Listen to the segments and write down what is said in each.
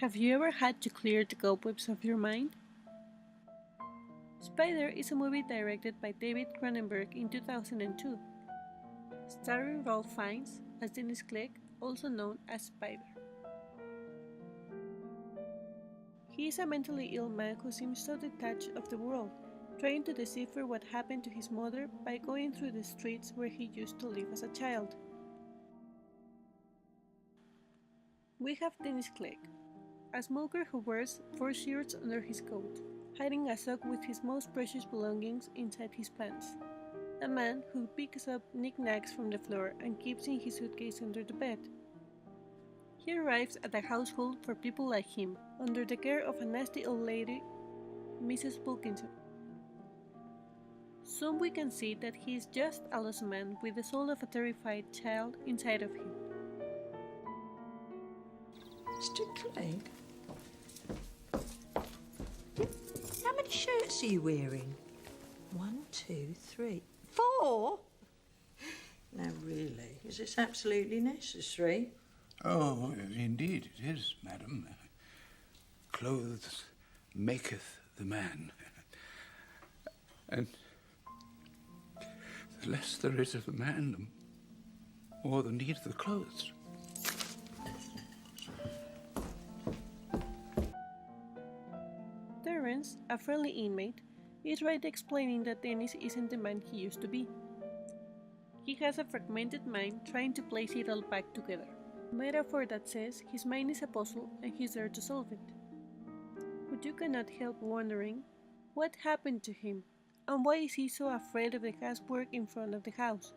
Have you ever had to clear the cobwebs of your mind? Spider is a movie directed by David Cronenberg in 2002, starring Ralph Fiennes as Dennis Clegg, also known as Spider. He is a mentally ill man who seems so detached of the world, trying to decipher what happened to his mother by going through the streets where he used to live as a child. We have Dennis Clegg, a smoker who wears 4 shirts under his coat, hiding a sock with his most precious belongings inside his pants. A man who picks up knickknacks from the floor and keeps in his suitcase under the bed. He arrives at a household for people like him, under the care of a nasty old lady, Mrs. Wilkinson. Soon we can see that he is just a lost man with the soul of a terrified child inside of him. Mr. Clegg? How many shirts are you wearing? 1, 2, 3, 4? Now really, is this absolutely necessary? Oh, indeed it is, madam. Clothes maketh the man. And the less there is of the man, the more the need of the clothes. Terence, a friendly inmate, is right explaining that Dennis isn't the man he used to be. He has a fragmented mind trying to place it all back together. A metaphor that says his mind is a puzzle and he's there to solve it. But you cannot help wondering what happened to him and why is he so afraid of the gaswork in front of the house.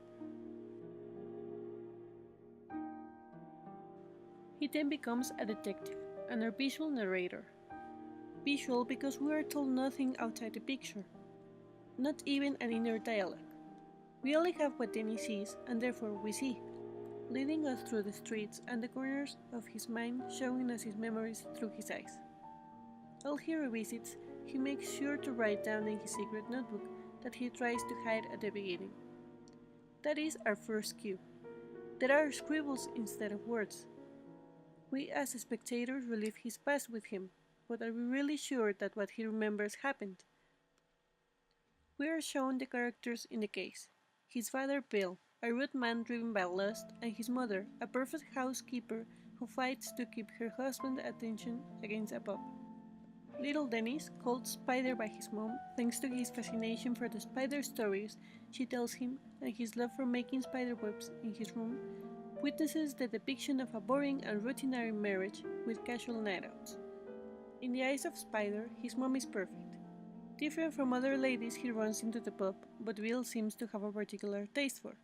He then becomes a detective and our visual narrator. Visual because we are told nothing outside the picture, not even an inner dialogue. We only have what Dennis sees and therefore we see, leading us through the streets and the corners of his mind, showing us his memories through his eyes. While he revisits, he makes sure to write down in his secret notebook that he tries to hide at the beginning. That is our first cue. There are scribbles instead of words. We as spectators relive his past with him, but are we really sure that what he remembers happened? We are shown the characters in the case. His father Bill, a rude man driven by lust, and his mother, a perfect housekeeper who fights to keep her husband's attention against a pup. Little Dennis, called Spider by his mom thanks to his fascination for the spider stories she tells him and his love for making spider webs in his room, witnesses the depiction of a boring and routinary marriage with casual night-outs. In the eyes of Spider, his mom is perfect. Different from other ladies he runs into the pub, but Bill seems to have a particular taste for.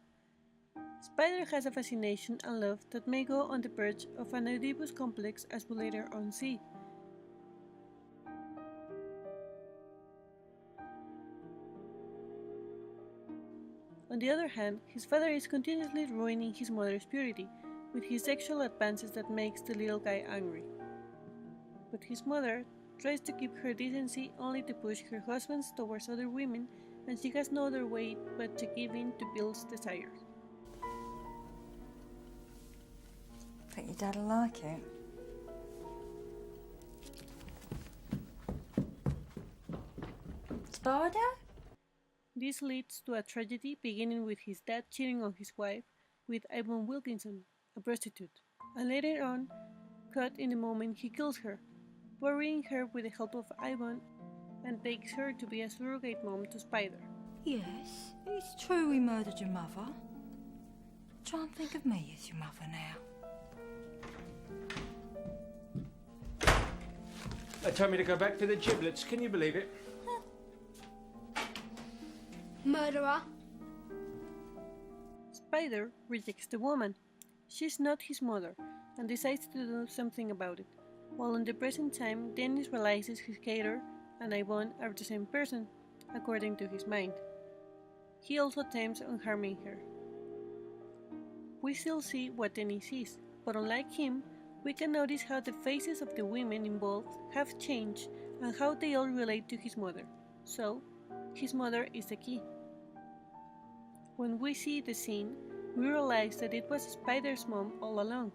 Spider has a fascination and love that may go on the verge of an Oedipus complex as we later on see. On the other hand, his father is continuously ruining his mother's purity with his sexual advances that makes the little guy angry. But his mother tries to keep her decency only to push her husband towards other women, and she has no other way but to give in to Bill's desires. I think your dad'll like it. Spider? This leads to a tragedy beginning with his dad cheating on his wife with Yvonne Wilkinson, a prostitute, and later on, cut in the moment he kills her, burying her with the help of Yvonne and takes her to be a surrogate mom to Spider. Yes, it's true we murdered your mother. Try and think of me as your mother now. They told me to go back for the giblets. Can you believe it? Murderer. Spider rejects the woman. She's not his mother and decides to do something about it, while in the present time Dennis realizes his cater and Yvonne are the same person, according to his mind. He also attempts on harming her. We still see what Dennis sees, but unlike him, we can notice how the faces of the women involved have changed and how they all relate to his mother. So, his mother is the key. When we see the scene, we realize that it was Spider's mom all along.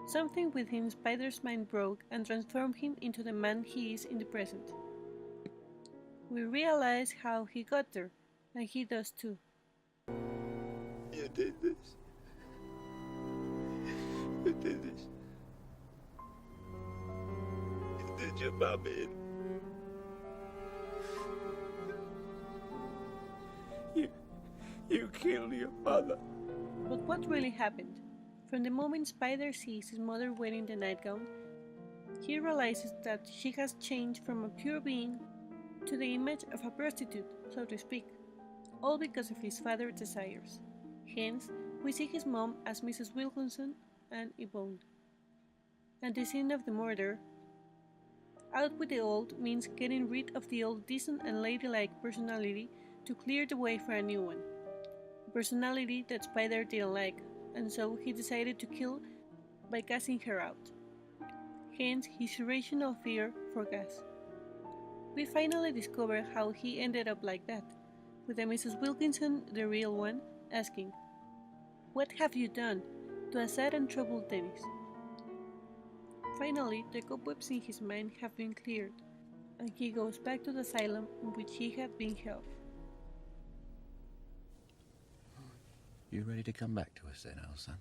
Something within Spider's mind broke and transformed him into the man he is in the present. We realize how he got there, and he does too. You did this. You did this. You did your mum in. You killed your mother. But what really happened? From the moment Spider sees his mother wearing the nightgown, he realizes that she has changed from a pure being to the image of a prostitute, so to speak, all because of his father's desires. Hence, we see his mom as Mrs. Wilkinson and Yvonne. And the scene of the murder, out with the old, means getting rid of the old decent and ladylike personality to clear the way for a new one. A personality that Spider didn't like, and so he decided to kill by gassing her out. Hence his irrational fear for gas. We finally discover how he ended up like that, with the Mrs. Wilkinson, the real one, asking, "What have you done?" to a sad and troubled Dennis. Finally, the cobwebs in his mind have been cleared, and he goes back to the asylum in which he had been held. You ready to come back to us then, old son?